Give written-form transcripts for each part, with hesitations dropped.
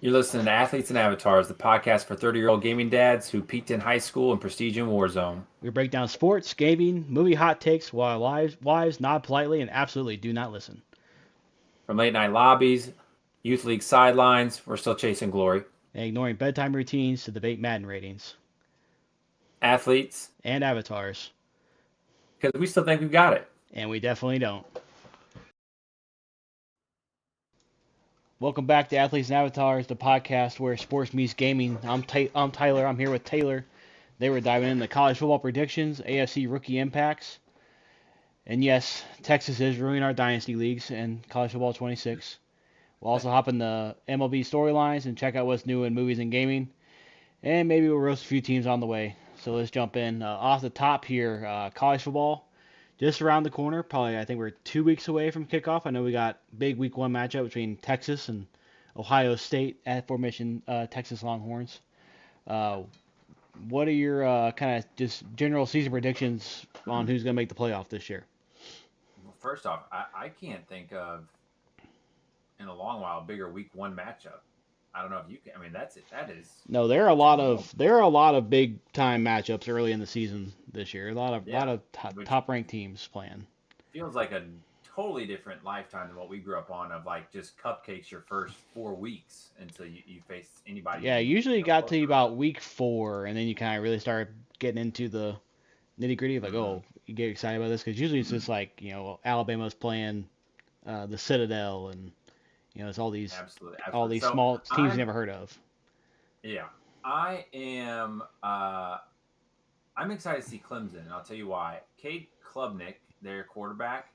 You're listening to Athletes and Avatars, the podcast for 30-year-old gaming dads who peaked in high school and prestige in Warzone. We break down sports, gaming, movie hot takes while our wives nod politely and absolutely do not listen. From late night lobbies, youth league sidelines, we're still chasing glory. And ignoring bedtime routines to debate Madden ratings. Athletes and avatars. Because we still think we've got it. And we definitely don't. Welcome back to Athletes and Avatars, the podcast where sports meets gaming. I'm Tyler. I'm here with Taylor. They were diving into college football predictions, AFC rookie impacts. And yes, Texas is ruining our dynasty leagues and college football 26. We'll also hop in the MLB storylines and check out what's new in movies and gaming. And maybe we'll roast a few teams on the way. So let's jump in. Off the top here, college football, just around the corner. Probably, I think we're 2 weeks away from kickoff. I know we got big week 1 matchup between Texas and Ohio State at formation Texas Longhorns. What are your kind of just general season predictions on who's going to make the playoff this year? Well, first off, I can't think of, in a long while, a bigger week 1 matchup. I don't know if you can. I mean, that's it. That is. No, there are a lot of big time matchups early in the season this year. A lot of top ranked teams playing. Feels like a totally different lifetime than what we grew up on, of like just cupcakes your first 4 weeks until you face anybody. Yeah, usually you got to about week 4, and then you kind of really start getting into the nitty gritty of like, oh, you get excited about this because usually it's just like, Alabama's playing the Citadel, and it's all these all these small teams you never heard of. Yeah, I am. I'm excited to see Clemson, and I'll tell you why. Cade Klubnik, their quarterback,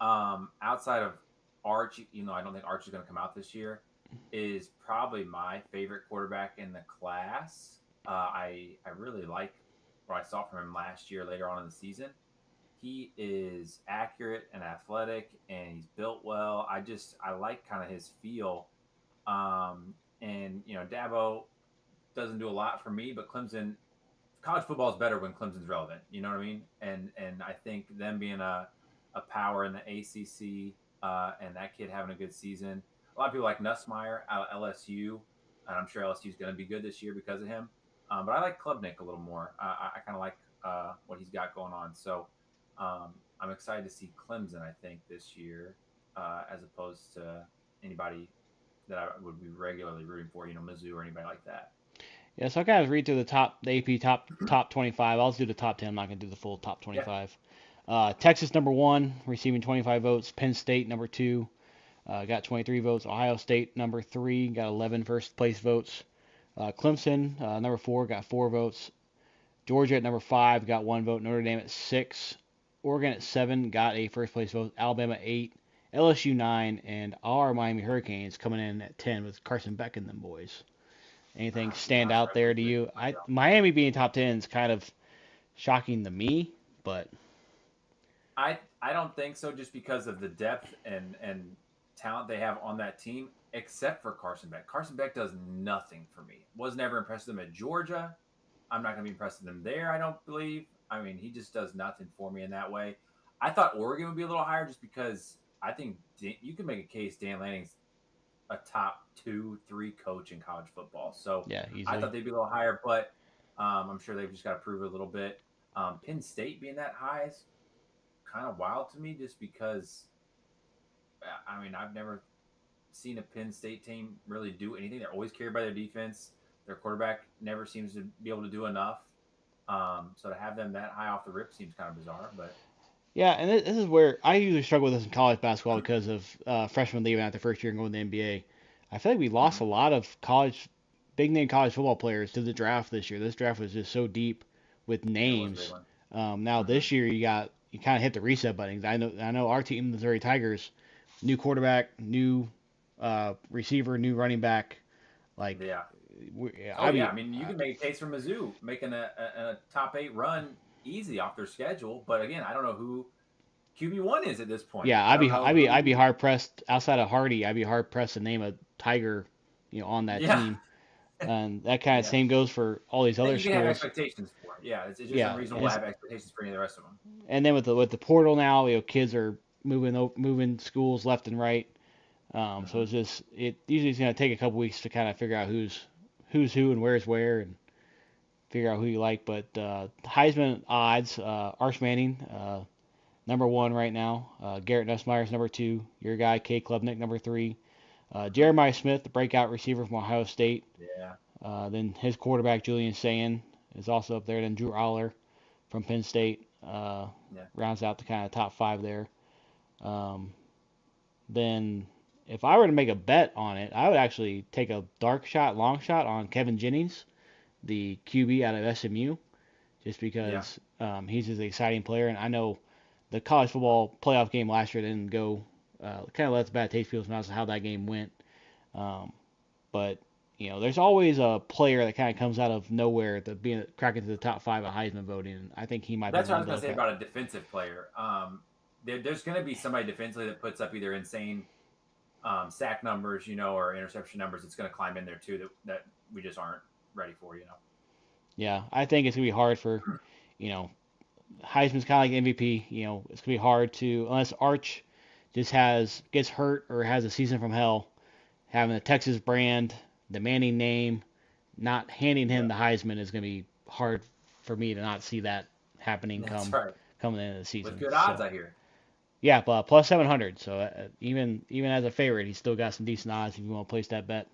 outside of Arch, I don't think Arch is going to come out this year, is probably my favorite quarterback in the class. I really like what I saw from him last year, later on in the season. He is accurate and athletic, and he's built well. I like kind of his feel. And Dabo doesn't do a lot for me, but Clemson, college football is better when Clemson's relevant. You know what I mean? And I think them being a power in the ACC, and that kid having a good season. A lot of people like Nussmeier out of LSU, and I'm sure LSU is going to be good this year because of him. But I like Klubnik a little more. I kind of like what he's got going on. So I'm excited to see Clemson, I think, this year, as opposed to anybody that I would be regularly rooting for, Mizzou or anybody like that. Yeah, so I kind of read through the AP top 25. I'll just do the top 10. I'm not going to do the full top 25. Yeah. Texas number 1, receiving 25 votes. Penn State number 2, got 23 votes. Ohio State number 3, got 11 first place votes. Clemson number 4, got 4 votes. Georgia at number 5, got 1 vote. Notre Dame at 6. Oregon at 7, got a first place vote. Alabama 8, LSU 9, and our Miami Hurricanes coming in at 10 with Carson Beck and them boys. Anything stand out there to you? Miami being top 10 is kind of shocking to me, but I don't think so, just because of the depth and talent they have on that team, except for Carson Beck. Carson Beck does nothing for me. Was never impressed with him at Georgia. I'm not going to be impressed with him there, I don't believe. I mean, he just does nothing for me in that way. I thought Oregon would be a little higher just because I think you can make a case Dan Lanning's a top 2-3 coach in college football. So yeah, I thought they'd be a little higher, but I'm sure they've just got to prove it a little bit. Penn State being that high is kind of wild to me, just because, I mean, I've never seen a Penn State team really do anything. They're always carried by their defense. Their quarterback never seems to be able to do enough. So to have them that high off the rip seems kind of bizarre, but. Yeah, and this is where I usually struggle with this in college basketball because of freshmen leaving after first year and going to the NBA. I feel like we lost a lot of big name college football players to the draft this year. This draft was just so deep with names. Now this year you kind of hit the reset button. I know our team, the Missouri Tigers, new quarterback, new receiver, new running back. Like yeah. I mean, you can make a case for Mizzou making a top 8 run easy off their schedule, but again, I don't know who QB1 is at this point. Yeah, I'd be hard pressed outside of Hardy. I'd be hard pressed to name a Tiger, on that team. And that kind of same goes for all these other schools. You have expectations for it. Yeah, it's just unreasonable to have expectations for any of the rest of them. And then with the portal now, kids are moving schools left and right. So it usually is going to take a couple weeks to kind of figure out who's who and where's where and figure out who you like. But Heisman odds, Arch Manning, number one right now. Garrett Nussmeier's number two. Your guy, K. Klubnik, number three. Jeremiah Smith, the breakout receiver from Ohio State. Yeah. Then his quarterback, Julian Sayin, is also up there. Then Drew Aller from Penn State rounds out the kind of top five there. Then if I were to make a bet on it, I would actually take a long shot on Kevin Jennings, the QB out of SMU, just because he's an exciting player. And I know the college football playoff game last year didn't go, kind of left a bad taste in people's mouths how that game went. But there's always a player that kind of comes out of nowhere to being cracking to the top five of Heisman voting. And I think he might. That's be what I was going to say about a defensive player. There's going to be somebody defensively that puts up either insane sack numbers, or interception numbers. It's going to climb in there too that we just aren't ready for, Yeah, I think it's going to be hard for, Heisman's kind of like MVP. It's going to be hard to, unless Arch just gets hurt or has a season from hell, having a Texas brand, the Manning name, not handing him the Heisman is going to be hard for me to not see that happening coming into the season. With good odds, I hear. Yeah, but plus 700. So even as a favorite, he's still got some decent odds if you want to place that bet.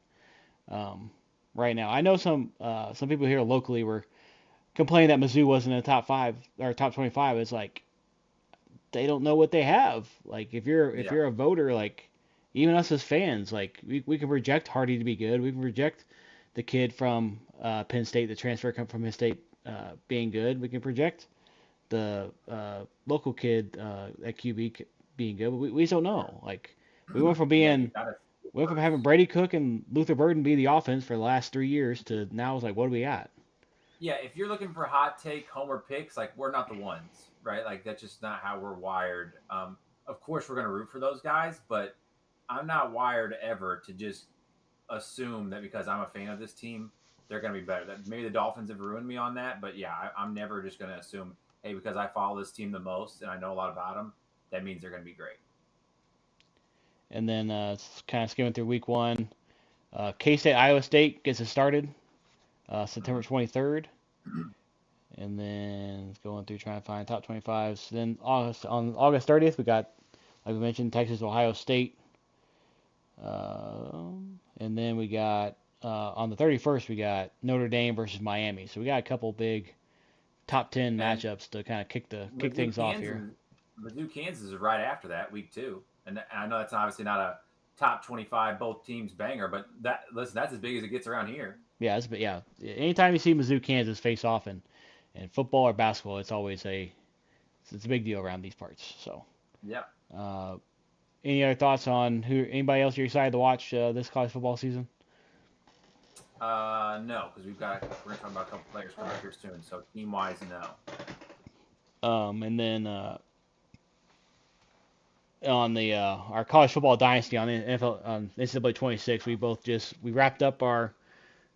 Right now, I know some people here locally were complaining that Mizzou wasn't in the top 5 or top 25. It's like they don't know what they have. Like if you're a voter, like even us as fans, like we can project Hardy to be good. We can project the kid from Penn State, the transfer come from Penn State, being good. We can project the local kid at QB being good. But we just don't know. Like we went from having Brady Cook and Luther Burden be the offense for the last 3 years to now it's like, what do we got? Yeah, if you're looking for hot take homer picks, like we're not the ones, right? Like that's just not how we're wired. Of course, we're gonna root for those guys, but I'm not wired ever to just assume that because I'm a fan of this team, they're gonna be better. That maybe the Dolphins have ruined me on that, but yeah, I'm never just gonna assume, hey, because I follow this team the most and I know a lot about them, that means they're gonna be great. And then kind of skimming through week one, K-State, Iowa State gets it started September 23rd. And then going through trying to find top 25s. Then on August 30th, we got, like we mentioned, Texas, Ohio State. And then we got, on the 31st, we got Notre Dame versus Miami. So we got a couple big top 10 matchups to kind of kick things off here. Mizzou, Kansas is right after that, week 2. And I know that's obviously not a top 25 both teams banger, but that's as big as it gets around here. Yeah, anytime you see Mizzou, Kansas face off in football or basketball, it's always it's a big deal around these parts. So yeah. Any other thoughts on anybody else you're excited to watch this college football season? No, because we're gonna talk about a couple players coming up here soon. So team wise, no. And then on the our college football dynasty on NFL on NCAA 26, we wrapped up our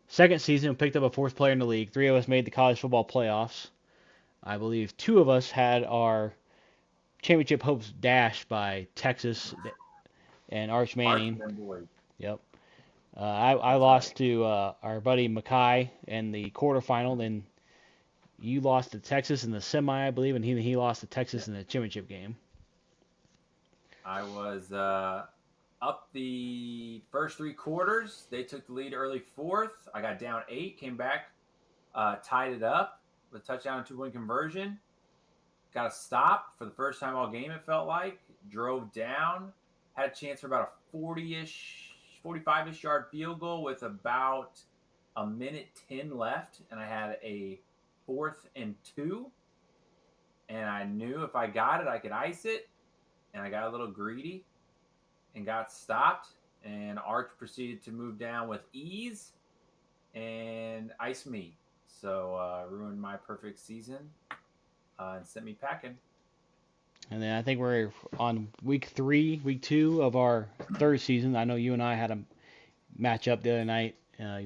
second season and picked up a 4th player in the league. 3 of us made the college football playoffs. I believe 2 of us had our championship hopes dashed by Texas and Arch Manning. Yep. I lost to our buddy Mackay in the quarterfinal. Then you lost to Texas in the semi, I believe, and he lost to Texas in the championship game. I was up the first 3 quarters. They took the lead early 4th. I got down 8, came back, tied it up with a touchdown and 2-point conversion. Got a stop for the first time all game, it felt like. Drove down. Had a chance for about a 45-ish yard field goal with about a minute 10 left. And I had a 4th and 2. And I knew if I got it, I could ice it. And I got a little greedy and got stopped. And Arch proceeded to move down with ease and ice me. So ruined my perfect season and sent me packing. And then I think we're on week 2 of our 3rd season. I know you and I had a matchup the other night,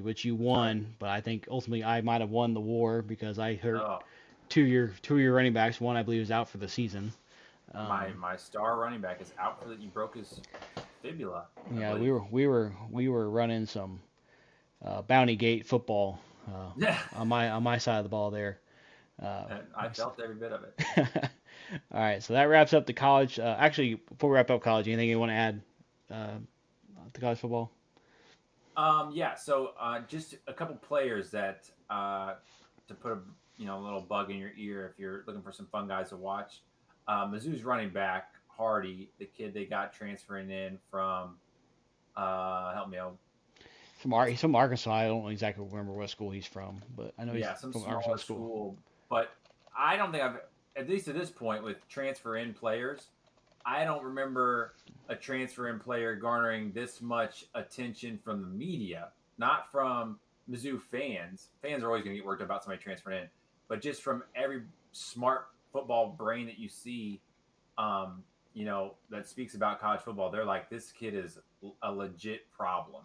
which you won, but I think ultimately I might have won the war because I hurt 2 of your running backs. One I believe is out for the season. My star running back is out for you broke his fibula, I Yeah, believe. we were running some Bounty Gate football Yeah, on my side of the ball there. Uh, and I felt every bit of it. all right, so that wraps up the college. Actually, before we wrap up college, anything you want to add uh, to college football? Yeah. So just a couple players that to put a a little bug in your ear if you're looking for some fun guys to watch. Mizzou's running back Hardy, the kid they got transferring in from help me out. He's from Arkansas. I don't exactly remember what school he's from, but I know he's Yeah, some from Arkansas smaller school. school, but I don't think I've at least to this point with transfer in players, I don't remember a transfer in player garnering this much attention from the media, not from Mizzou fans. Fans are always going to get worked up about somebody transferring in, but just from every smart football brain that you see, that speaks about college football. They're like, this kid is a legit problem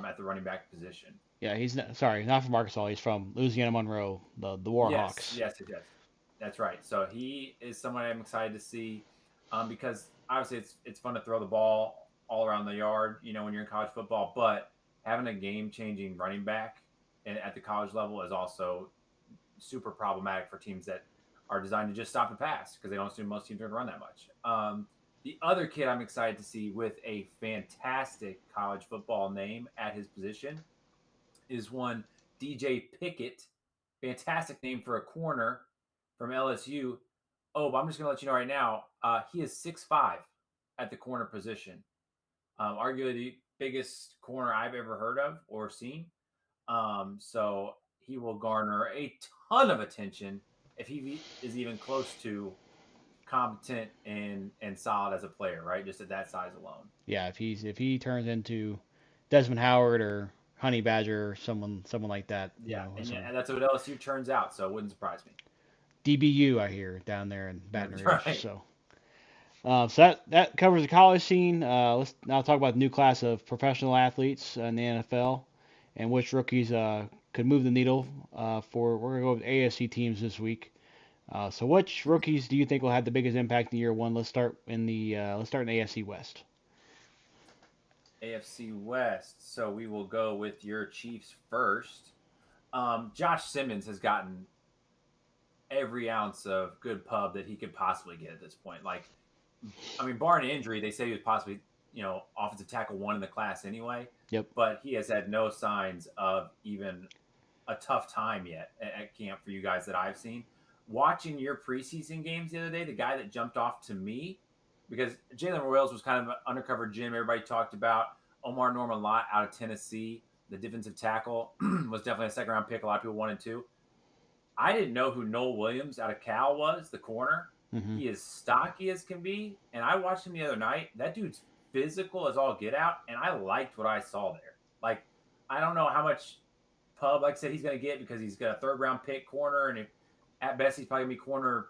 at the running back position. Yeah, he's not, sorry, not from Arkansas. He's from Louisiana Monroe, the Yes, Warhawks. yes, yes. That's right. So he is someone I'm excited to see because obviously it's fun to throw the ball all around the yard, when you're in college football. But having a game changing running back at the college level is also super problematic for teams that are designed to just stop the pass because they don't assume most teams are going to run that much. The other kid I'm excited to see with a fantastic college football name at his position is one DJ Pickett. Fantastic name for a corner from LSU. Oh, but I'm just going to let you know right now, he is 6'5" at the corner position. Arguably the biggest corner I've ever heard of or seen. So he will garner a ton of attention if he is even close to competent and solid as a player, right? Just at that size alone. Yeah, if he turns into Desmond Howard or Honey Badger or someone like that, Yeah, some and that's what LSU turns out. So it wouldn't surprise me. DBU I hear down there in Baton That's Rouge. right. So that covers the college scene. Let's now talk about the new class of professional athletes in the NFL and which rookies could move the needle. We're gonna go with AFC teams this week. So which rookies do you think will have the biggest impact in year one? Let's start in the AFC West. AFC West. So we will go with your Chiefs first. Josh Simmons has gotten every ounce of good pub that he could possibly get at this point. Like, I mean, barring injury, they say he was possibly, offensive tackle one in the class anyway, Yep. but he has had no signs of even a tough time yet at camp for you guys that I've seen. Watching your preseason games the other day, the guy that jumped off to me, because Jalen Royals was kind of an undercover gem everybody talked about. Omar Norman Lott out of Tennessee, the defensive tackle, was definitely a second round pick. A lot of people wanted to. I didn't know who Noel Williams out of Cal was, the corner. Hmm. He is stocky as can be. And I watched him the other night. That dude's physical as all get out. And I liked what I saw there. Like, I don't know how much pub, like I said, he's going to get because he's got a third round pick corner. And if, at best, he's probably going to be corner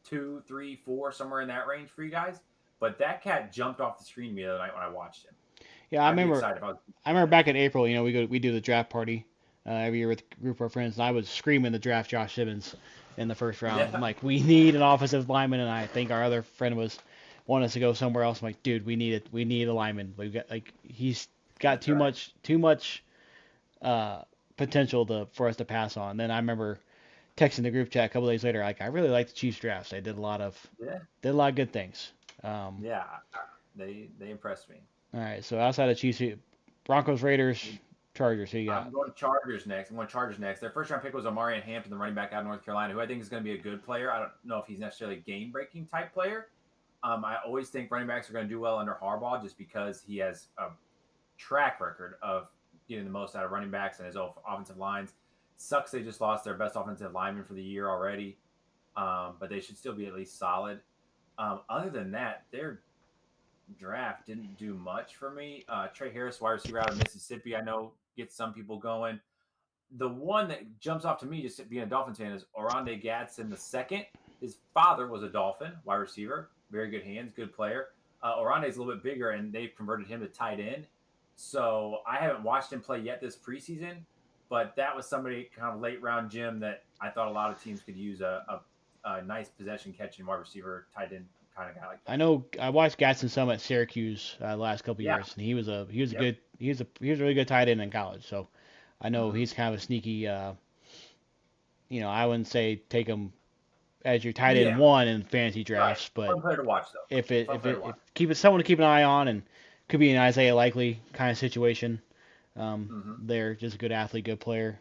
2, 3, 4, somewhere in that range for you guys. But that cat jumped off the screen the other night when I watched him. Yeah, I'd be excited if I was. I remember back in April, we do the draft party every year with a group of our friends, and I was screaming to draft Josh Simmons in the first round. I'm Yeah. like, we need an offensive lineman, and I think our other friend was wanting us to go somewhere else. I'm like, dude, we need a lineman. We've got he's got That's right. too much uh, potential for us to pass on. Then I remember texting the group chat a couple days later, like, I really like the Chiefs drafts. They Yeah. did a lot of good things. Um, Yeah. They impressed me. all right, so outside of Chiefs, Broncos, Raiders, Chargers, who you got? I'm going Chargers next. I'm going Chargers next. Their first round pick was Omarion Hampton, the running back out of North Carolina, who I think is going to be a good player. I don't know if he's necessarily a game breaking type player. I always think running backs are going to do well under Harbaugh just because he has a track record of getting the most out of running backs and his offensive lines. Sucks they just lost their best offensive lineman for the year already, but they should still be at least solid. Other than that, their draft didn't do much for me. Trey Harris, wide receiver out of Mississippi, I know gets some people going. The one that jumps off to me, just being a Dolphins fan, is Oronde Gadsden the second. His father was a Dolphin wide receiver, very good hands, good player. Oronde is a little bit bigger, and they've converted him to tight end. So I haven't watched him play yet this preseason, but that was somebody kind of late round gym that I thought a lot of teams could use a nice possession catching wide receiver, tight end kind of guy like I that. know I watched Gatson some at Syracuse the last couple Yeah. years, and he was a Yep. good he was a really good tight end in college. So I know Hmm. he's kind of a sneaky. I wouldn't say take him as your tight end Yeah. one in fantasy Right. drafts, but Fun player to watch though. Fun player to if watch. keep it someone to keep an eye on, and could be an Isaiah Likely kind of situation. Hmm. They're just a good athlete, good player.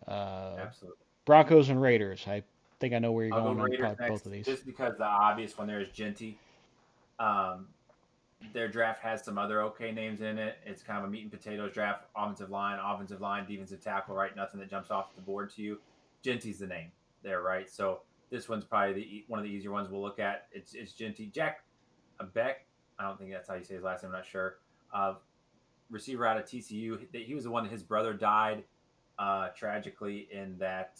Uh, Absolutely. Broncos and Raiders. I think I know where you're I'll go going on Raiders probably both next, of these. just because the obvious one there is Genty. Um, their draft has some other okay names in it. It's kind of a meat and potatoes draft: offensive line, defensive tackle. Right, nothing that jumps off the board to you. Genty's the name there, right? So this one's probably one of the easier ones we'll look at. It's Genty. Jack Beck. I don't think that's how you say his last name. I'm not sure. Uh, Receiver out of TCU. He was the one that his brother died tragically in that.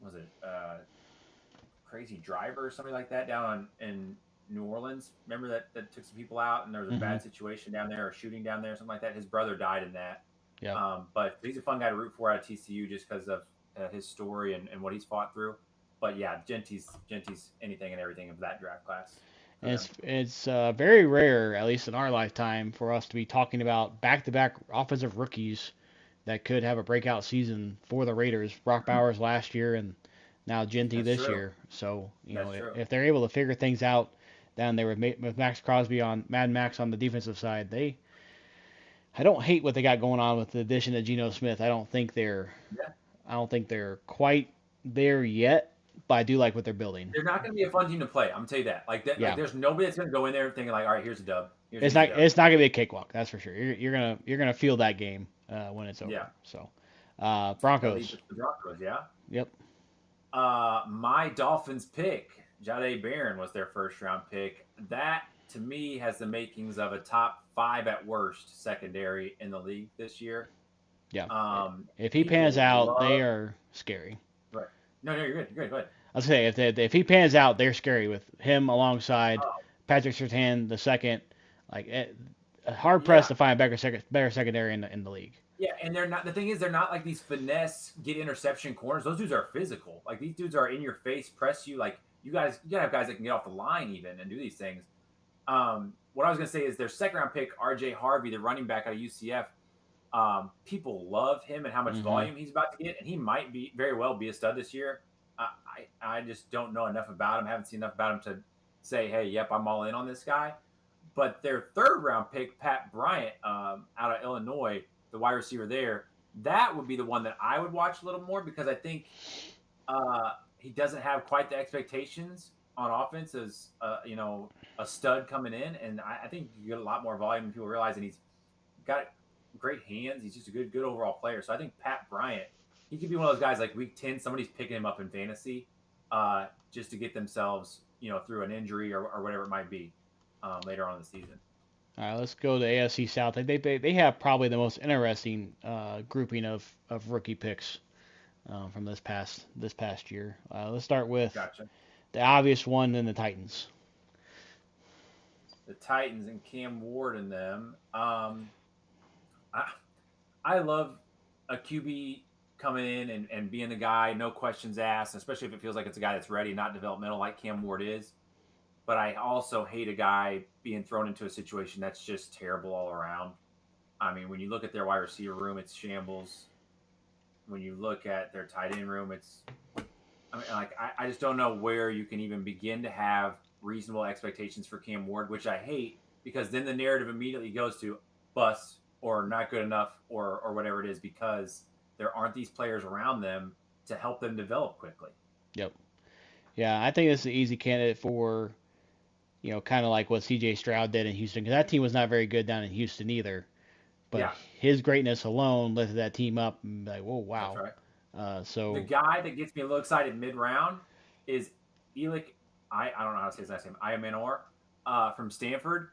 Was it Crazy Driver or something like that down in New Orleans? Remember that took some people out and there was a Mm-hmm. bad situation down there or shooting down there, something like that. His brother died in that. Yep. But he's a fun guy to root for out of TCU just because of his story and what he's fought through. But yeah, Genty's anything and everything of that draft class for And them. it's very rare, at least in our lifetime, for us to be talking about back-to-back offensive rookies that could have a breakout season for the Raiders. Brock Bowers last year, and now Genty That's this true. year. So That's true. if they're able to figure things out down there with Max Crosby on Mad Max on the defensive side, I don't hate what they got going on with the addition of Geno Smith. Yeah. I don't think they're quite there yet, but I do like what they're building. They're not going to be a fun team to play. I'm gonna tell you that. Like that. Like Yeah, there's nobody that's going to go in there thinking like, all right, here's a dub. Here's an it's easy not dub. it's not gonna be a cakewalk, that's for sure. You're gonna feel that game when it's Yeah. over. So That leads Broncos. us to the Broncos. Yeah. Yep. My Dolphins pick, Jade Barron was their first round pick. That to me has the makings of a top five at worst secondary in the league this year. Yeah. If he pans People out, they love. are scary. Right. No, you're good. You're good. Go ahead. I'll say if he pans out, they're scary with him alongside Oh, Patrick Surtain the second. Like hard pressed yeah. to find better secondary in the league. Yeah, and they're not. The thing is, they're not like these finesse get interception corners. Those dudes are physical. Like these dudes are in your face, press you. Like you gotta have guys that can get off the line even and do these things. What I was gonna say is their second round pick, R.J. Harvey, the running back out of UCF. People love him and how much Mm-hmm. volume he's about to get, and he might be very well be a stud this year. I just don't know enough about him. Haven't seen enough about him to say, hey, yep, I'm all in on this guy. But their third round pick, Pat Bryant, out of Illinois, the wide receiver there, that would be the one that I would watch a little more because I think he doesn't have quite the expectations on offense as a stud coming in, and I think you get a lot more volume than people realize, and he's got great hands. He's just a good overall player. So I think Pat Bryant, he could be one of those guys like week 10, somebody's picking him up in fantasy just to get themselves through an injury or whatever it might be later on in the season. All right, let's go to AFC South. They have probably the most interesting grouping of rookie picks from this past year. Let's start with Gotcha. the obvious one, then the Titans. The Titans and Cam Ward and them. I, I love a QB coming in and being the guy, no questions asked, especially if it feels like it's a guy that's ready, not developmental like Cam Ward is. But I also hate a guy being thrown into a situation that's just terrible all around. I mean, when you look at their wide receiver room, it's shambles. When you look at their tight end room, I just don't know where you can even begin to have reasonable expectations for Cam Ward, which I hate because then the narrative immediately goes to bust or not good enough or whatever it is because there aren't these players around them to help them develop quickly. Yep. Yeah, I think this is an easy candidate for kind of like what C.J. Stroud did in Houston, because that team was not very good down in Houston either. But Yeah, his greatness alone lifted that team up and be like, whoa, that's wow. right. The So guy that gets me a little excited mid round is Elik. I don't know how to say his last name. Iamanor from Stanford.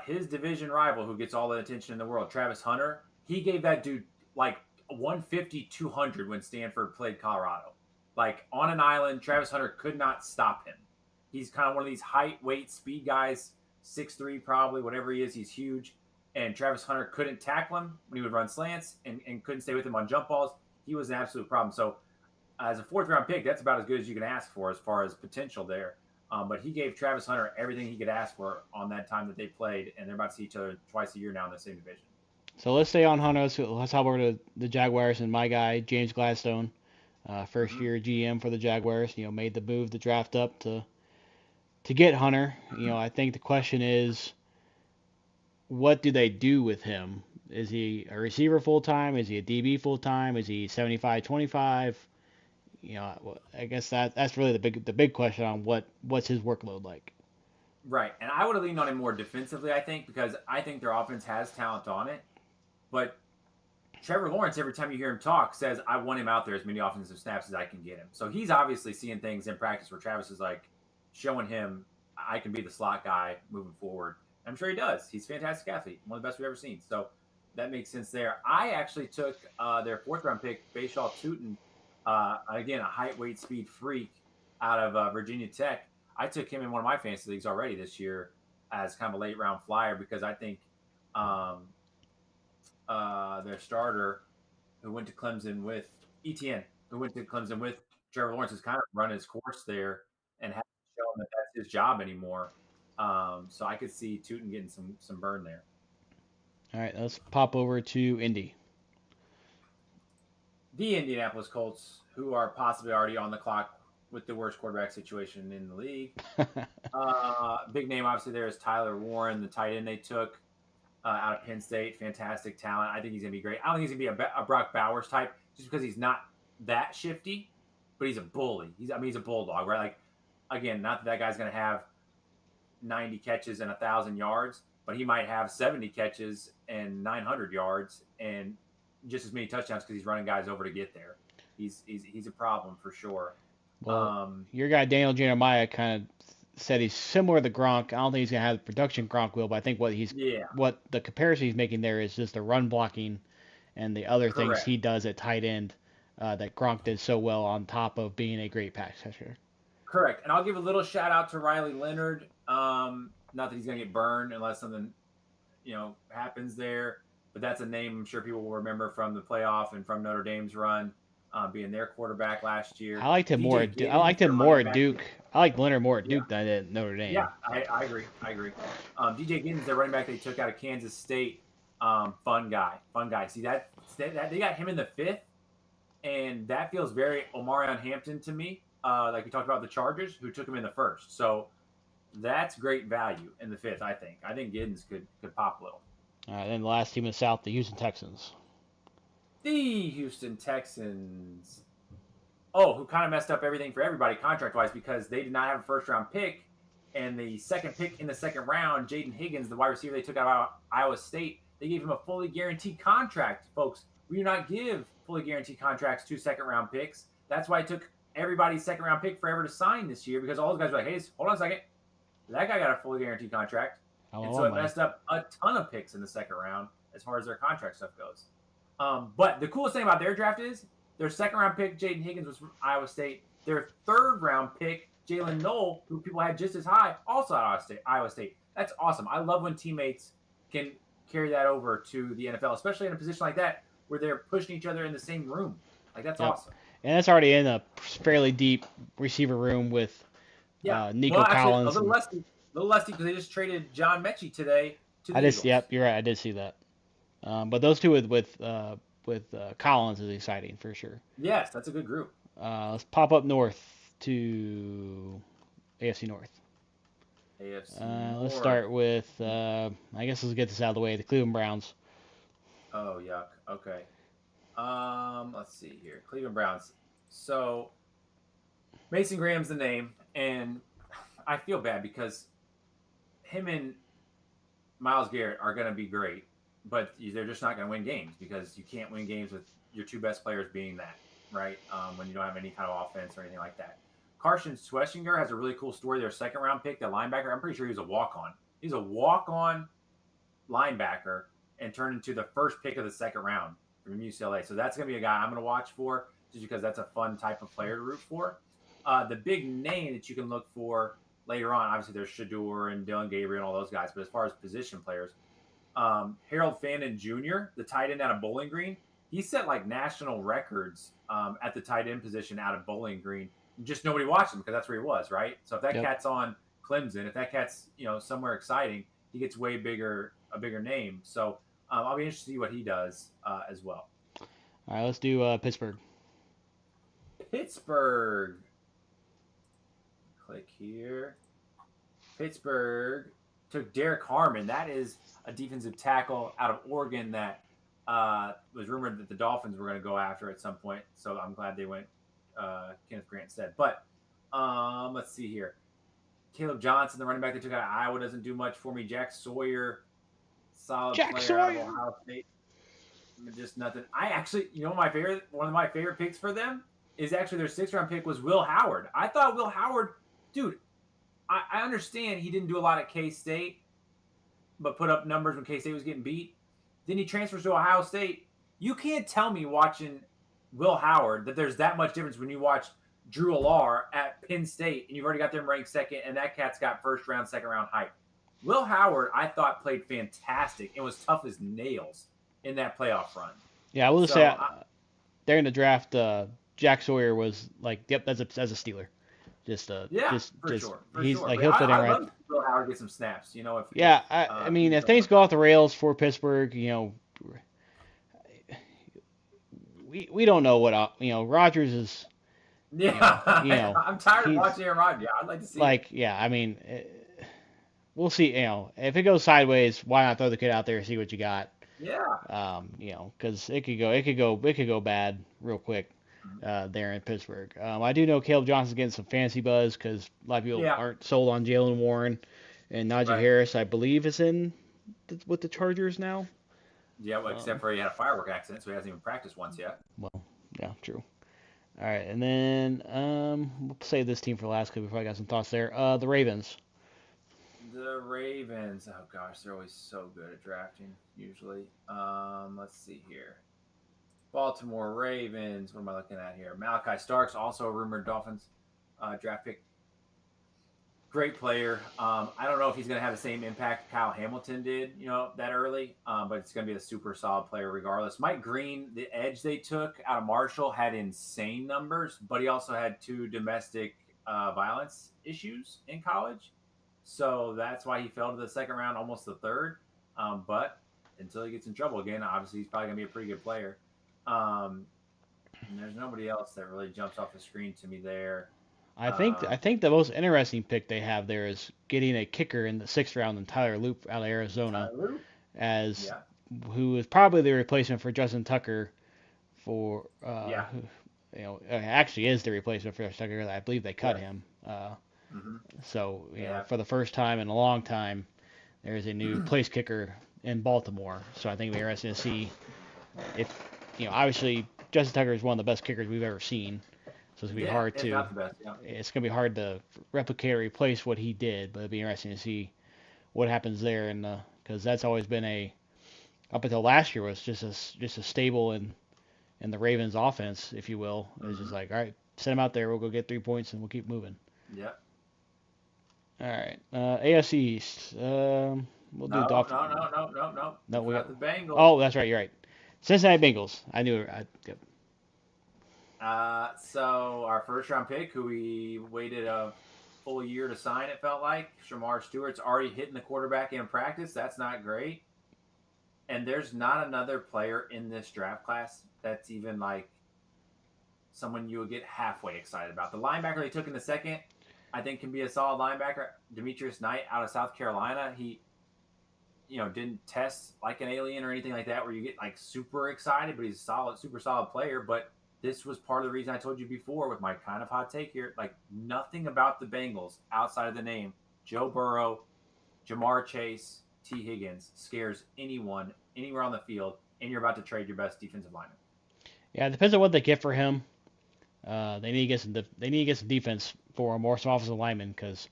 His division rival, who gets all the attention in the world, Travis Hunter. He gave that dude like 150, 200 when Stanford played Colorado. Like on an island, Travis Hunter could not stop him. He's kind of one of these height, weight, speed guys, 6'3", probably, whatever he is. He's huge. And Travis Hunter couldn't tackle him when he would run slants and couldn't stay with him on jump balls. He was an absolute problem. So as a 4th-round pick, that's about as good as you can ask for as far as potential there. But he gave Travis Hunter everything he could ask for on that time that they played, and they're about to see each other twice a year now in the same division. So let's stay on Hunter. Let's hop over to the Jaguars and my guy James Gladstone, first year GM for the Jaguars. Made the move to draft up to get Hunter. I think the question is, what do they do with him? Is he a receiver full time? Is he a DB full time? Is he 75-25? I guess that's really the big question on what's his workload like. Right, and I would have leaned on him more defensively, I think, because I think their offense has talent on it. But Trevor Lawrence, every time you hear him talk, says, I want him out there as many offensive snaps as I can get him. So he's obviously seeing things in practice where Travis is like showing him, I can be the slot guy moving forward. I'm sure he does. He's a fantastic athlete, one of the best we've ever seen. So that makes sense there. I actually took their 4th-round pick, Bayshaw Tootin, again, a height, weight, speed freak out of Virginia Tech. I took him in one of my fantasy leagues already this year as kind of a late-round flyer because I think their starter, who went to Clemson with Etienne, who went to Clemson with Trevor Lawrence, has kind of run his course there and hasn't shown that that's his job anymore. So I could see Tootin getting some burn there. All right, let's pop over to Indy. The Indianapolis Colts, who are possibly already on the clock with the worst quarterback situation in the league. Big name, obviously, there is Tyler Warren, the tight end they took out of Penn State. Fantastic talent. I think he's going to be great. I don't think he's going to be a Brock Bowers type just because he's not that shifty, but he's a bully. He's a bulldog, right? Like, again, not that guy's going to have 90 catches and 1,000 yards, but he might have 70 catches and 900 yards and just as many touchdowns because he's running guys over to get there. He's a problem for sure. Well, your guy Daniel Jeremiah kind of said he's similar to Gronk. I don't think he's gonna have the production Gronk will, but I think what the comparison he's making there is just the run blocking and the other things he does at tight end that Gronk did so well on top of being a great pass catcher. Correct, and I'll give a little shout out to Riley Leonard. Not that he's gonna get burned unless something happens there, but that's a name I'm sure people will remember from the playoff and from Notre Dame's run. Being their quarterback last year. I liked him more. I liked him more at Duke. I liked Leonard more at Duke than I did at Notre Dame. Yeah, I agree. DJ Giddens, their running back they took out of Kansas State. Fun guy. See that they got him in the 5th, and that feels very Omarion Hampton to me. Like we talked about the Chargers, who took him in the 1st. So that's great value in the 5th. I think Giddens could pop a little. All right, then the last team in the South, the Houston Texans. The Houston Texans, who kind of messed up everything for everybody contract-wise because they did not have a 1st-round pick, and the 2nd pick in the 2nd round, Jaden Higgins, the wide receiver they took out of Iowa State, they gave him a fully guaranteed contract. Folks, we do not give fully guaranteed contracts to 2nd-round picks. That's why it took everybody's 2nd-round pick forever to sign this year because all those guys were like, hey, hold on a second. That guy got a fully guaranteed contract. And so it messed up a ton of picks in the 2nd round as far as their contract stuff goes. But the coolest thing about their draft is their 2nd-round pick, Jaden Higgins, was from Iowa State. Their 3rd-round pick, Jalen Knoll, who people had just as high, also at Iowa State. That's awesome. I love when teammates can carry that over to the NFL, especially in a position like that where they're pushing each other in the same room. Like, that's awesome. And that's already in a fairly deep receiver room with Nico Collins. A little less deep because they just traded John Mechie today to the Eagles. Yep, you're right. I did see that. But those two with Collins is exciting for sure. Yes, that's a good group. Let's pop up north to AFC North. Let's start with, I guess let's get this out of the way, the Cleveland Browns. Oh, yuck. Okay. Let's see here. Cleveland Browns. So, Mason Graham's the name, and I feel bad because him and Myles Garrett are going to be great, but they're just not going to win games because you can't win games with your 2 best players being that, right? When you don't have any kind of offense or anything like that. Carson Schwessinger has a really cool story. Their 2nd-round pick, the linebacker. I'm pretty sure he was a walk-on. He's a walk-on linebacker and turned into the 1st pick of the 2nd round from UCLA. So that's going to be a guy I'm going to watch for just because that's a fun type of player to root for. The big name that you can look for later on, obviously there's Shador and Dylan Gabriel and all those guys, but as far as position players, Harold Fannin Jr., the tight end out of Bowling Green, he set like national records at the tight end position out of Bowling Green. Just nobody watched him because that's where he was, right? So if that cat's on Clemson, if that cat's somewhere exciting, he gets a bigger name. So I'll be interested to see what he does as well. All right, let's do Pittsburgh. Pittsburgh. Click here. Pittsburgh took Derek Harmon. That is a defensive tackle out of Oregon that was rumored that the Dolphins were going to go after at some point. So I'm glad they went Kenneth Grant instead. But let's see here. Caleb Johnson, the running back they took out of Iowa, doesn't do much for me. Jack Sawyer, solid player out of Ohio State. Just nothing. I actually, one of my favorite picks for them is actually their 6th-round pick was Will Howard. I thought Will Howard, dude, I understand he didn't do a lot at K-State, but put up numbers when K-State was getting beat. Then he transfers to Ohio State. You can't tell me watching Will Howard that there's that much difference when you watch Drew Allar at Penn State and you've already got them ranked 2nd, and that cat's got 1st-round, 2nd-round hype. Will Howard, I thought, played fantastic and was tough as nails in that playoff run. Yeah, I will say during the draft, Jack Sawyer was like, yep, that's a Steeler. For sure. He's sure. like, he'll fit in right. Love Will Howard get some snaps, I mean, if things go off the rails for Pittsburgh, we don't know what Rodgers is. Yeah, I'm tired of watching Aaron Rodgers. Yeah, I'd like to see. I mean, we'll see. If it goes sideways, why not throw the kid out there and see what you got? Yeah. Because it could go bad real quick. There in Pittsburgh. I do know Caleb Johnson's getting some fancy buzz because a lot of people aren't sold on Jalen Warren, and Najee Harris, I believe, is with the Chargers now. Yeah, well, except for he had a firework accident, so he hasn't even practiced once yet. Well, yeah, true. All right, and then we'll save this team for last because we probably got some thoughts there. The Ravens. The Ravens. Oh gosh, they're always so good at drafting. Usually, let's see here. Baltimore Ravens. What am I looking at here? Malachi Starks, also a rumored Dolphins draft pick. Great player. I don't know if he's going to have the same impact Kyle Hamilton did, that early, but it's going to be a super solid player regardless. Mike Green, the edge they took out of Marshall, had insane numbers, but he also had 2 domestic violence issues in college. So that's why he fell to the 2nd round, almost the 3rd. But until he gets in trouble again, obviously he's probably going to be a pretty good player. And there's nobody else that really jumps off the screen to me there. I think the most interesting pick they have there is getting a kicker in the 6th round in Tyler Loop out of Arizona, who is probably the replacement for Justin Tucker for actually is the replacement for Justin Tucker. I believe they cut him. So for the first time in a long time, there's a new place kicker in Baltimore. So I think it'll be interesting to see if obviously Justin Tucker is one of the best kickers we've ever seen. So it's gonna be hard to. Not the best, It's gonna be hard to replicate or replace what he did, but it'd be interesting to see what happens there, and because that's always been up until last year was just a stable in the Ravens offense, if you will. It was just like, all right, send him out there, we'll go get 3 points and we'll keep moving. Yeah. All right, AFC East. We'll do Dolphins. No. We got the Bengals. Oh, that's right. You're right. Cincinnati Bengals. I knew it. Yep. So our 1st-round pick, who we waited a full year to sign, it felt like, Shamar Stewart's already hitting the quarterback in practice. That's not great. And there's not another player in this draft class that's even like someone you would get halfway excited about. The linebacker they took in the 2nd, I think, can be a solid linebacker. Demetrius Knight out of South Carolina. He, didn't test like an alien or anything like that where you get like super excited, but he's a super solid player. But this was part of the reason I told you before with my kind of hot take here. Like, nothing about the Bengals outside of the name Joe Burrow, Jamar Chase, T. Higgins scares anyone anywhere on the field, and you're about to trade your best defensive lineman. Yeah, it depends on what they get for him. They need to get some defense for him, or some offensive linemen, because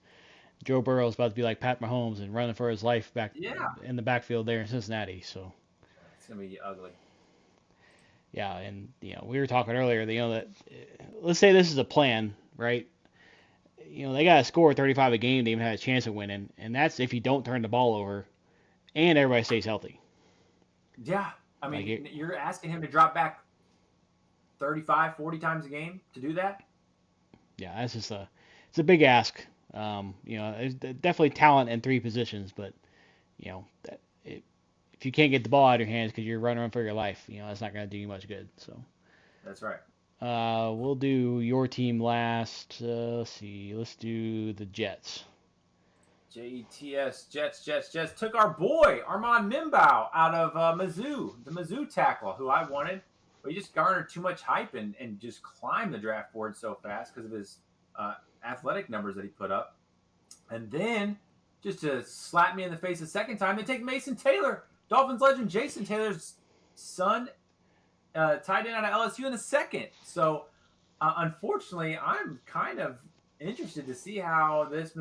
Joe Burrow is about to be like Pat Mahomes and running for his life back in the backfield there in Cincinnati. So it's gonna be ugly. Yeah, and we were talking earlier. That let's say this is a plan, right? They got to score 35 a game to even have a chance of winning, and that's if you don't turn the ball over, and everybody stays healthy. Yeah, I mean, you're asking him to drop back 35, 40 times a game to do that. Yeah, that's just it's a big ask. There's definitely talent in three positions, but if you can't get the ball out of your hands because you're running for your life, that's not going to do you much good. So, That's right. we'll do your team last. Let's see. Let's do the Jets. Jets took our boy Armand Mimbau out of Mizzou, the Mizzou tackle who I wanted, but he just garnered too much hype and just climbed the draft board so fast because of his athletic numbers that he put up. And then, just to slap me in the face a second time, they take Mason Taylor, Dolphins legend Jason Taylor's son, tight end out of LSU in the second. So, unfortunately, I'm kind of interested to see how this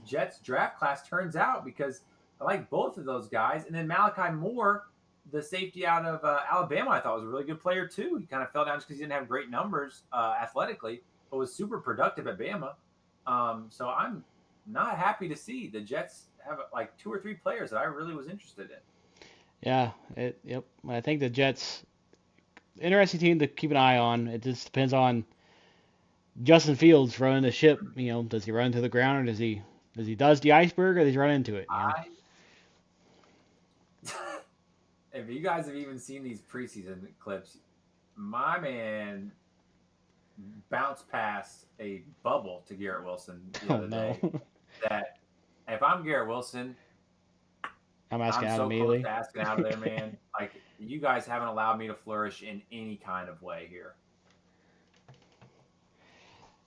Jets draft class turns out because I like both of those guys. And then Malachi Moore, the safety out of Alabama, I thought was a really good player too. He kind of fell down just because he didn't have great numbers athletically, but was super productive at Bama. So I'm not happy to see the Jets have like 2 or 3 players that I really was interested in. Yeah, yep. I think the Jets, interesting team to keep an eye on. It just depends on Justin Fields running the ship. Does he run to the ground, or does he the iceberg, or does he run into it? If you guys have even seen these preseason clips, my man bounced past a bubble to Garrett Wilson the other day. That if I'm Garrett Wilson, I'm asking out so immediately. Close to asking out of there, man. Like, you guys haven't allowed me to flourish in any kind of way here.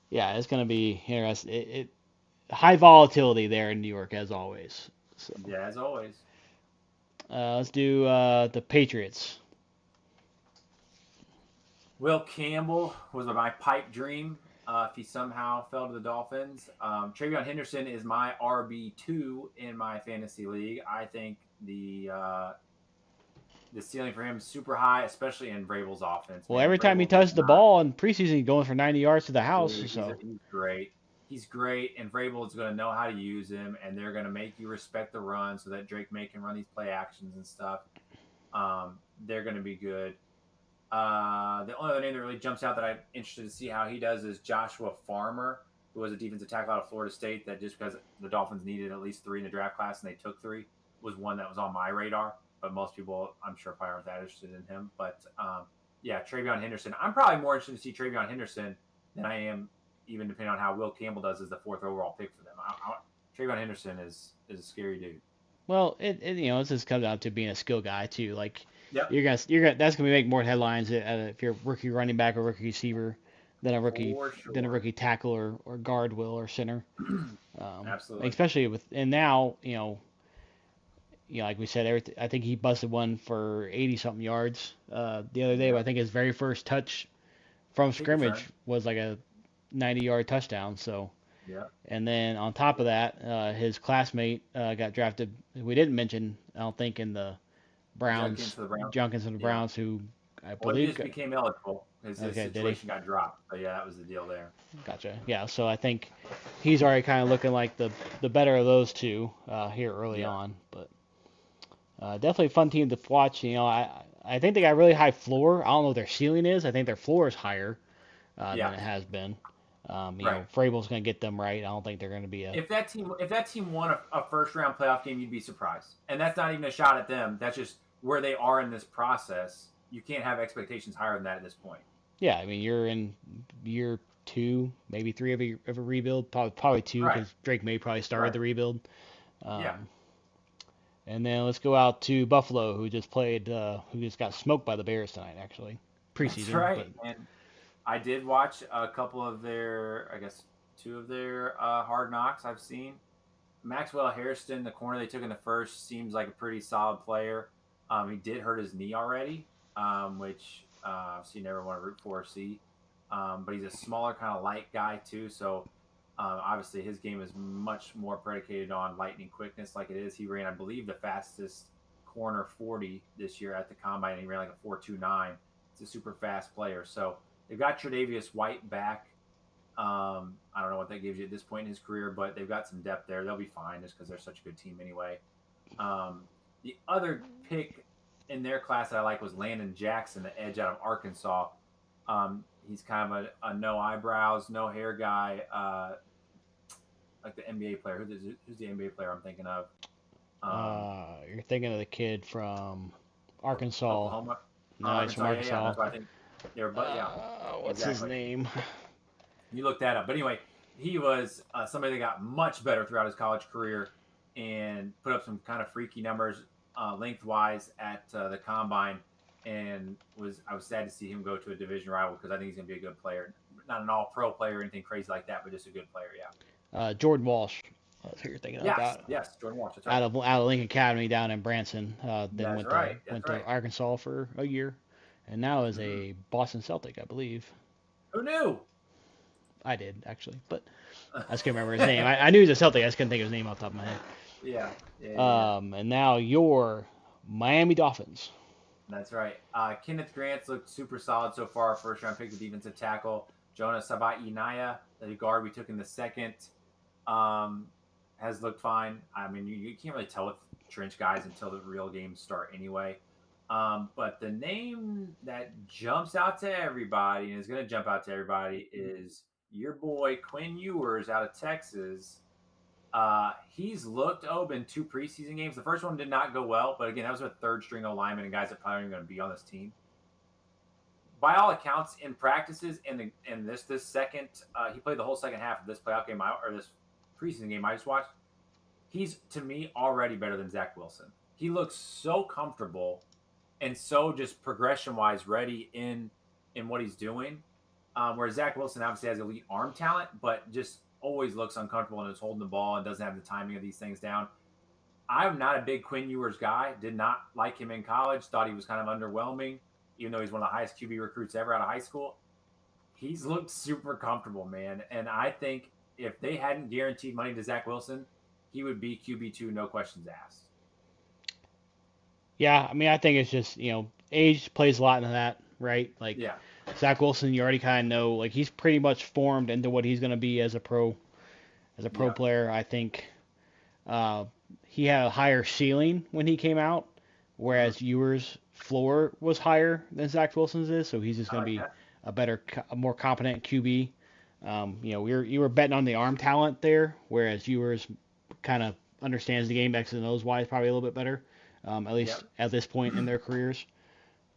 Yeah, it's going to be interesting. High volatility there in New York, as always. So. Yeah, as always. Let's do the Patriots. Will Campbell was my pipe dream if he somehow fell to the Dolphins. Travion Henderson is my RB2 in my fantasy league. I think the ceiling for him is super high, especially in Vrabel's offense. Well, every time he touches the ball in preseason, he's going for 90 yards to the house. Dude, so he's great. He's great, and Vrabel is going to know how to use him, and they're going to make you respect the run so that Drake May can run these play actions and stuff. They're going to be good. The only other name that really jumps out that I'm interested to see how he does is Joshua Farmer, who was a defensive tackle out of Florida State that just because the Dolphins needed at least 3 in the draft class and they took 3, was one that was on my radar. But most people, I'm sure, probably aren't that interested in him. But, yeah, Travion Henderson. I'm probably more interested to see Travion Henderson than I am even depending on how Will Campbell does as the 4th overall pick for them. Travion Henderson is a scary dude. Well, it this just comes down to being a skill guy too. Like, yep. That's gonna make more headlines if you're a rookie running back or rookie receiver than a rookie tackle or guard will or center. Absolutely. Especially now like we said, I think he busted one for 80 something yards the other day. But I think his very first touch from scrimmage was like a 90-yard touchdown. So. Yeah. And then on top of that, his classmate got drafted. We didn't mention, I don't think, in the Browns. Junkins and the Browns, who I believe he just became eligible. His situation got dropped. So yeah, that was the deal there. Gotcha. Yeah. So I think he's already kind of looking like the better of those two here early on. But definitely a fun team to watch. I think they got really high floor. I don't know what their ceiling is. I think their floor is higher than it has been. Vrabel's going to get them right. I don't think they're going to be If that team won a first round playoff game, you'd be surprised. And that's not even a shot at them. That's just where they are in this process. You can't have expectations higher than that at this point. Yeah, I mean, you're in year 2, maybe 3 of a rebuild. Probably 2 because Drake May probably started the rebuild. And then let's go out to Buffalo, who just got smoked by the Bears tonight, actually preseason. That's right. And I did watch a couple of their, I guess, 2 of their Hard Knocks I've seen. Maxwell Hairston, the corner they took in the first, seems like a pretty solid player. He did hurt his knee already, which you never want to root for or see. But he's a smaller, kind of light guy, too. So, obviously, his game is much more predicated on lightning quickness like it is. He ran, I believe, the fastest corner 40 this year at the Combine, and he ran like a 4.29. It's a super fast player. So, they've got Tre'Davious White back. I don't know what that gives you at this point in his career, but they've got some depth there. They'll be fine just because they're such a good team anyway. The other pick in their class that I like was Landon Jackson, the edge out of Arkansas. He's kind of a no eyebrows, no hair guy, like the NBA player. Who's the NBA player I'm thinking of? You're thinking of the kid from Arkansas. Oklahoma. No, he's from Arkansas. Yeah. Arkansas. That's what I think. But yeah, What's his exactly. name? You look that up. But anyway, he was somebody that got much better throughout his college career and put up some kind of freaky numbers lengthwise at the combine. And I was sad to see him go to a division rival because I think he's going to be a good player. Not an all-pro player or anything crazy like that, but just a good player. Yeah. Jordan Walsh. That's who you're thinking of. Yes, Jordan Walsh. That's right. Out of Lincoln Academy down in Branson. Then That's right. went to Arkansas for a year, and now is a Boston Celtic, I believe. Who knew? I did actually, but I just can't remember his name. I knew he was a Celtic. I just couldn't think of his name off the top of my head. Yeah. And now your Miami Dolphins. That's right. Kenneth Grant's looked super solid so far. First round pick, the defensive tackle. Jonah Sabai-Inaya, the guard we took in the second, has looked fine. I mean, you can't really tell with trench guys until the real games start anyway. But the name that jumps out to everybody and is going to jump out to everybody is your boy Quinn Ewers out of Texas. He's looked in 2 preseason games. The first one did not go well, but again, that was with third string linemen and guys that probably aren't going to be on this team. By all accounts, in practices and this second, he played the whole second half of this playoff game or this preseason game I just watched. He's to me already better than Zach Wilson. He looks so comfortable and so just progression wise ready in what he's doing. Where Zach Wilson obviously has elite arm talent, but just always looks uncomfortable and is holding the ball and doesn't have the timing of these things down. I'm not a big Quinn Ewers guy. Did not like him in college. Thought he was kind of underwhelming, even though he's one of the highest QB recruits ever out of high school. He's looked super comfortable, man. And I think if they hadn't guaranteed money to Zach Wilson, he would be QB2, no questions asked. Yeah, I mean, I think it's just, age plays a lot into that, right? Like, Yeah. Zach Wilson, you already kind of know, like, he's pretty much formed into what he's going to be as a pro player. I think he had a higher ceiling when he came out, whereas Ewers' floor was higher than Zach Wilson's is, so he's just going to be a more competent QB. You were betting on the arm talent there, whereas Ewers kind of understands the game X's and O's wise probably a little bit better, at least at this point in their careers.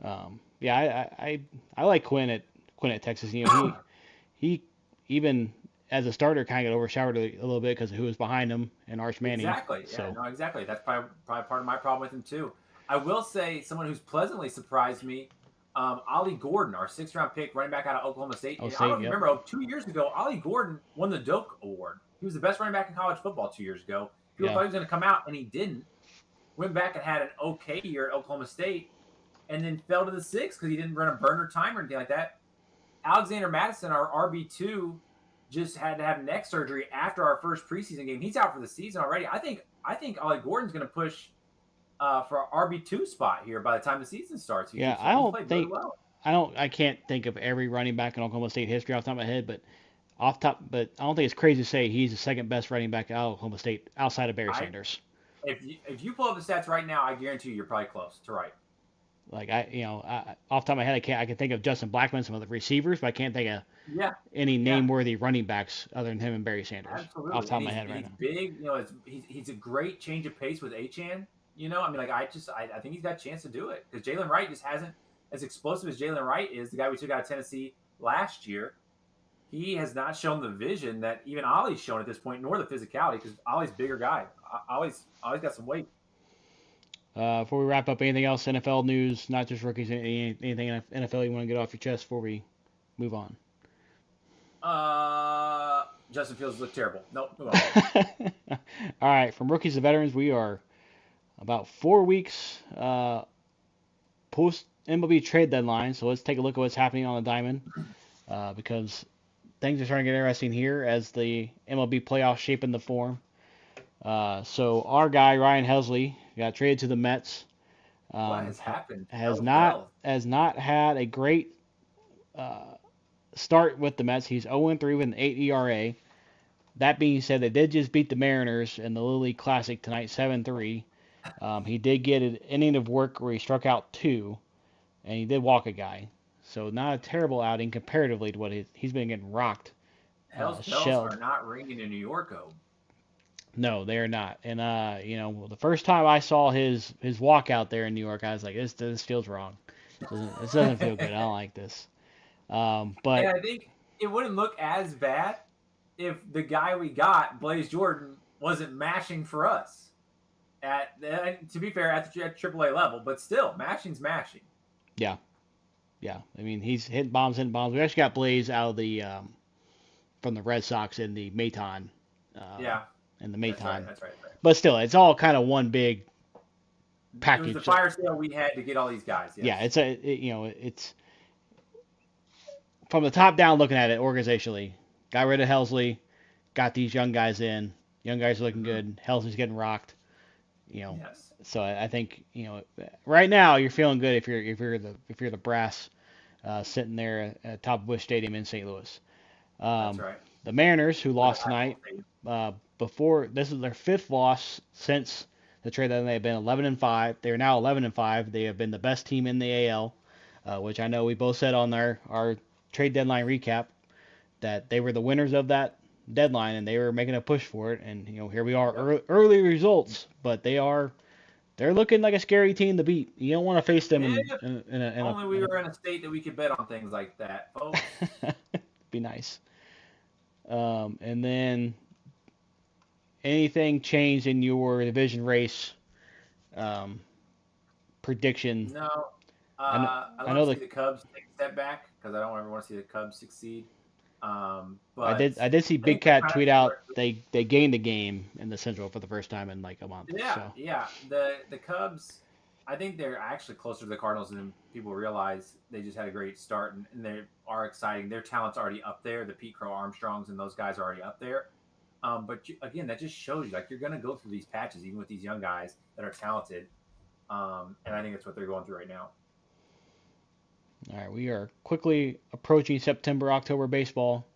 I like Quinn at Texas. He even as a starter kind of got overshadowed a little bit because of who was behind him and Arch Manning. Exactly. Yeah, no, exactly. That's probably part of my problem with him too. I will say someone who's pleasantly surprised me, Ollie Gordon, our 6th round pick, running back out of Oklahoma State. I don't remember, 2 years ago, Ollie Gordon won the Doak Award. He was the best running back in college football 2 years ago. People thought he was going to come out, and he didn't. Went back and had an okay year at Oklahoma State, and then fell to the 6th because he didn't run a burner time or anything like that. Alexander Madison, our RB2, just had to have neck surgery after our first preseason game. He's out for the season already. I think Ollie Gordon's going to push for an RB2 spot here by the time the season starts. I can't think of every running back in Oklahoma State history off the top of my head, but I don't think it's crazy to say he's the second best running back out of Oklahoma State outside of Barry Sanders. If you pull up the stats right now, I guarantee you're probably close to right. Like off the top of my head, I can think of Justin Blackman, some of the receivers, but I can't think of any name-worthy running backs other than him and Barry Sanders. Absolutely. Off the top of my head right now. He's big. He's a great change of pace with Achane. I think he's got a chance to do it because Jalen Wright just hasn't, as explosive as Jalen Wright is, the guy we took out of Tennessee last year. He has not shown the vision that even Ollie's shown at this point, nor the physicality, because Ollie's a bigger guy. Ollie's got some weight. Before we wrap up, anything else NFL news, not just rookies, anything NFL you want to get off your chest before we move on? Justin Fields looked terrible. Nope, move on. All right, from rookies to veterans, we are about 4 weeks post MLB trade deadline, so let's take a look at what's happening on the diamond because things are starting to get interesting here as the MLB playoffs shape into form. So our guy Ryan Helsley got traded to the Mets. What has happened? Has not had a great start with the Mets. He's 0-3 with an 8 ERA. That being said, they did just beat the Mariners in the Little League Classic tonight, 7-3. He did get an inning of work where he struck out 2, and he did walk a guy. So not a terrible outing comparatively to what he's been getting rocked, Hell's bells shelled. are not ringing in New York. Oh, No, they're not. And the first time I saw his walk out there in New York, I was like, this feels wrong. This doesn't feel good. I don't like this. and But I think it wouldn't look as bad if the guy we got, Blaze Jordan, wasn't mashing for us. To be fair, at the AAA level, but still, mashing's mashing. yeah, yeah. I mean, he's hitting bombs, hitting bombs. We actually got Blaze out of the from the Red Sox in the Maton, uh, Yeah, in the that's right. Maton. That's right. That's right. But still, it's all kind of one big It was the package. fire sale we had to get all these guys. Yeah, Yes. it's from the top down looking at it organizationally. Got rid of Helsley, got these young guys in. Young guys are looking Mm-hmm. good. Helsley's getting rocked. Yes. So I think right now you're feeling good if you're the brass sitting there at top of Busch Stadium in St. Louis. That's Um, right. the Mariners who Or the lost tonight, Highball before this is their fifth loss since the trade deadline. They've been 11-5. They're now 11-5. They have been the best team in the AL, which I know we both said on our trade deadline recap that they were the winners of that deadline and they were making a push for it. And here we are, Yep. early results, but they're looking like a scary team to beat. You don't want to face them If in only we were in a state that we could bet on things like that, folks. be nice. And then anything changed in your division race um, prediction? No, I I I want know to see the Cubs take a step back because I don't ever want to see the Cubs succeed. But I did see I Big think they're Cat kind of tweet out they gained a game in the Central for the first time in like a month. yeah, So yeah. The Cubs, I think they're actually closer to the Cardinals than people realize. They just had a great start and they are exciting. Their talent's already up there. The Pete Crow Armstrongs and those guys are already up there. But again, that just shows you like you're going to go through these patches even with these young guys that are talented. And I think that's what they're going through right now. all right, we are quickly approaching September October baseball.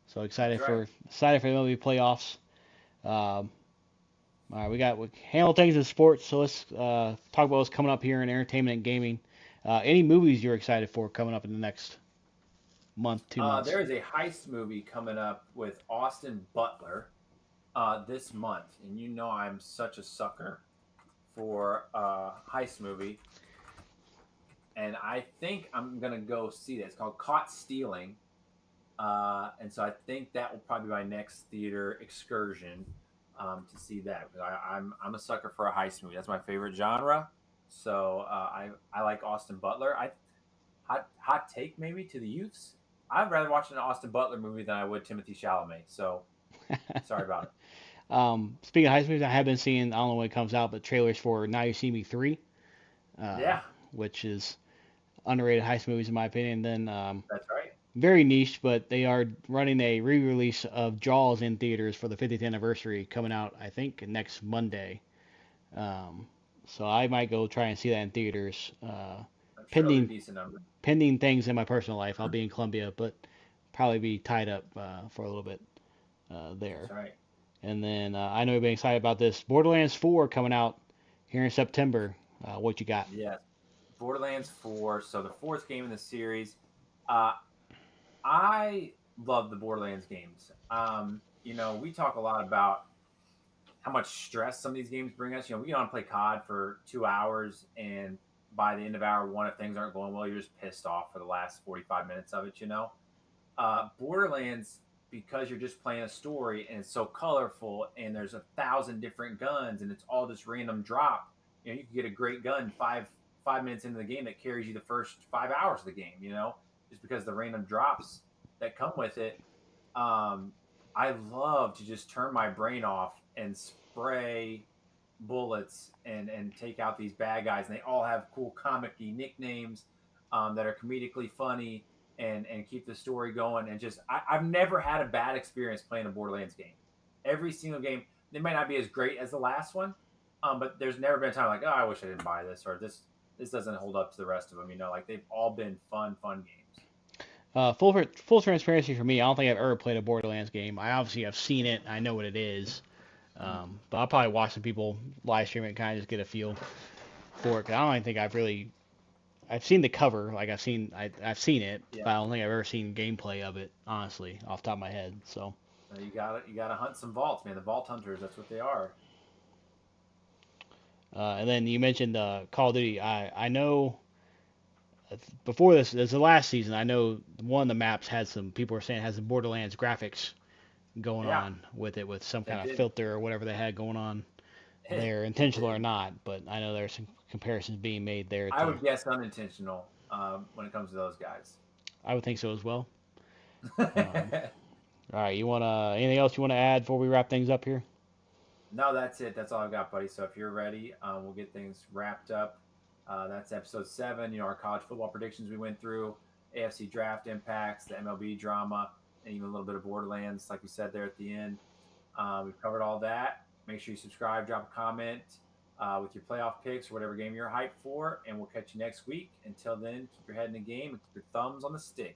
So That's right. excited for the MLB playoffs. Um, all right, we handle things in sports. So let's talk about what's coming up here in entertainment and gaming. Any movies you're excited for coming up in the next month, 2 months? There is a heist movie coming up with Austin Butler this month, and you know I'm such a sucker for a heist movie, and I think I'm gonna go see that. It's called Caught Stealing, and so I think that will probably be my next theater excursion to see that. Because I'm a sucker for a heist movie. That's my favorite genre. So I like Austin Butler. Hot take maybe to the youths. I'd rather watch an Austin Butler movie than I would Timothy Chalamet. So sorry about it. Speaking of heist movies, I have been seeing, I don't know when it comes out, but trailers for Now You See Me 3, uh, Yeah, which is underrated heist movies in my opinion. Then that's right. very niche, but they are running a re-release of Jaws in theaters for the 50th anniversary coming out, I think, next Monday. Um, so I might go try and see that in theaters. I'm sure it'll be a Pending decent number. pending things in my personal life, I'll be in Columbia, but probably be tied up for a little bit That's there. right. And then I know you've been excited about this Borderlands 4 coming out here in September. What you got? Yes. Borderlands 4. So the fourth game in the series. Uh, I love the Borderlands games. We talk a lot about how much stress some of these games bring us. We get on and play COD for 2 hours, and by the end of hour one, if things aren't going well, you're just pissed off for the last 45 minutes of it. Borderlands, because you're just playing a story and it's so colorful, and there's 1,000 different guns, and it's all just random drop. You can get a great gun 5 minutes into the game that carries you the first 5 hours of the game. Just because the random drops that come with it. I love to just turn my brain off and spray bullets and take out these bad guys. And they all have cool comic-y nicknames that are comedically funny and keep the story going. And just I've never had a bad experience playing a Borderlands game. Every single game, they might not be as great as the last one, but there's never been a time like, oh, I wish I didn't buy this, or this doesn't hold up to the rest of them. Like they've all been fun games. Full transparency for me, I don't think I've ever played a Borderlands game. I obviously have seen it, I know what it is, but I'll probably watch some people live stream it and kind of just get a feel for it. 'Cause I don't even think I've really I've seen the cover, like I've seen it, Yeah, but I don't think I've ever seen gameplay of it, honestly, off the top of my head. So, you gotta hunt some vaults, man. The vault hunters, that's what they are. and then you mentioned Call of Duty. I know before this the last season. I know one of the maps had some people were saying has some Borderlands graphics going Yeah, on with it, with some they kind of did. filter or whatever they had going on there, It intentional or did. not. But I know there's some comparisons being made there I to. would guess unintentional when it comes to those guys. I would think so as well. Um, all right, you wanna anything else you wanna add before we wrap things up here? No, that's it. That's all I've got, buddy. So if you're ready, we'll get things wrapped up. That's episode 7. Our college football predictions we went through, AFC draft impacts, the MLB drama, and even a little bit of Borderlands, like we said there at the end. We've covered all that. Make sure you subscribe, drop a comment with your playoff picks or whatever game you're hyped for, and we'll catch you next week. Until then, keep your head in the game and keep your thumbs on the stick.